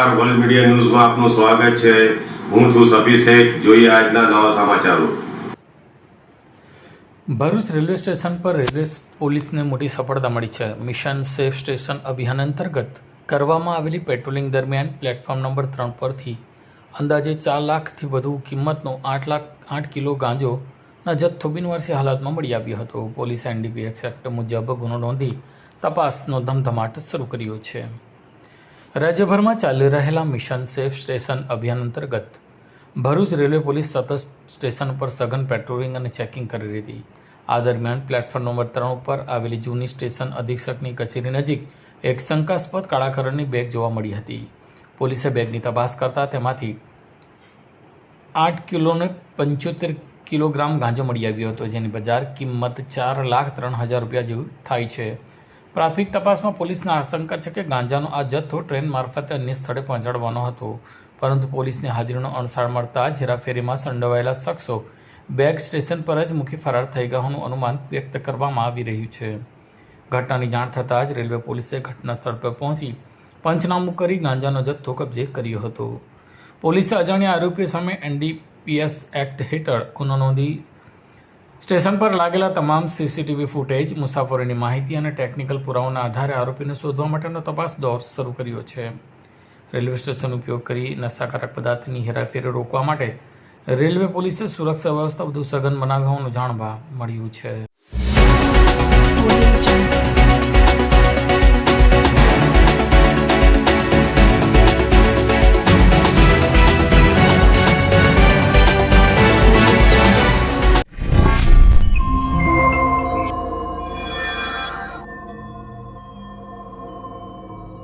નમસ્કાર, world media ન્યૂઝમાં આપનું સ્વાગત છે। હું છું સભી શેખ। જોઈએ આજના નવા સમાચારો। ભરૂચ રેલવે સ્ટેશન પર રેલવે પોલીસને મોટી સફળતા મળી છે। મિશન સેફ સ્ટેશન અભિયાન અંતર્ગત કરવામાં આવેલી પેટ્રોલિંગ દરમિયાન પ્લેટફોર્મ નંબર 3 પરથી અંદાજે 4 લાખથી વધુ કિંમતનો 8 કિલો ગાંજોના જથ્થો બિનવારસી હાલતમાં મળી આવ્યો હતો। પોલીસે NDPS એક્ટ મુજબ ગુનો નોંધી તપાસનો ધમધમાટ શરૂ કર્યો છે। રાજ્યભરમાં ચાલી રહેલા મિશન સેફ સ્ટેશન અભિયાન અંતર્ગત ભરૂચ રેલવે પોલીસ સતત સ્ટેશન પર સઘન પેટ્રોલિંગ અને ચેકિંગ કરી રહી હતી। આ દરમિયાન પ્લેટફોર્મ નંબર 3 ઉપર આવેલી જૂની સ્ટેશન અધિક્ષકની કચેરી નજીક એક શંકાસ્પદ કાળા કલરની બેગ જોવા મળી હતી। પોલીસે બેગની તપાસ કરતા તેમાંથી 8 કિલોને 75 કિલોગ્રામ ગાંજો મળી આવ્યો હતો, જેની બજાર કિંમત 4,03,000 રૂપિયા જેવી થાય છે। પ્રાથમિક તપાસમાં પોલીસને આશંકા છે કે ગાંજાનો આ જથ્થો ટ્રેન મારફતે અન્ય સ્થળે પહોંચાડવાનો હતો, પરંતુ પોલીસની હાજરીનો અણસાર મળતા જ હેરાફેરીમાં સંડોવાયેલા શખ્સો બેગ સ્ટેશન પર જ મૂકી ફરાર થઈ ગયાનું અનુમાન વ્યક્ત કરવામાં આવી રહ્યું છે। ઘટનાની જાણ થતાં જ રેલવે પોલીસે ઘટના સ્થળ પર પહોંચી પંચનામું કરી ગાંજાનો જથ્થો કબજે કર્યો હતો। પોલીસે અજાણ્યા આરોપીઓ સામે NDPS એક્ટ હેઠળ ગુનો નોંધી સ્ટેશન પર લાગેલા તમામ CCTV ફૂટેજ, મુસાફરોની માહિતી અને ટેકનિકલ પુરાવાના આધારે આરોપીને શોધવા માટેનો તપાસ દોર શરૂ કર્યો છે। રેલવે સ્ટેશન ઉપયોગ કરી નશાકારક પદાર્થની હેરાફેરી રોકવા માટે રેલવે પોલીસે સુરક્ષા વ્યવસ્થા વધુ સઘન બનાવી હોવાનું જાણવા મળ્યું છે।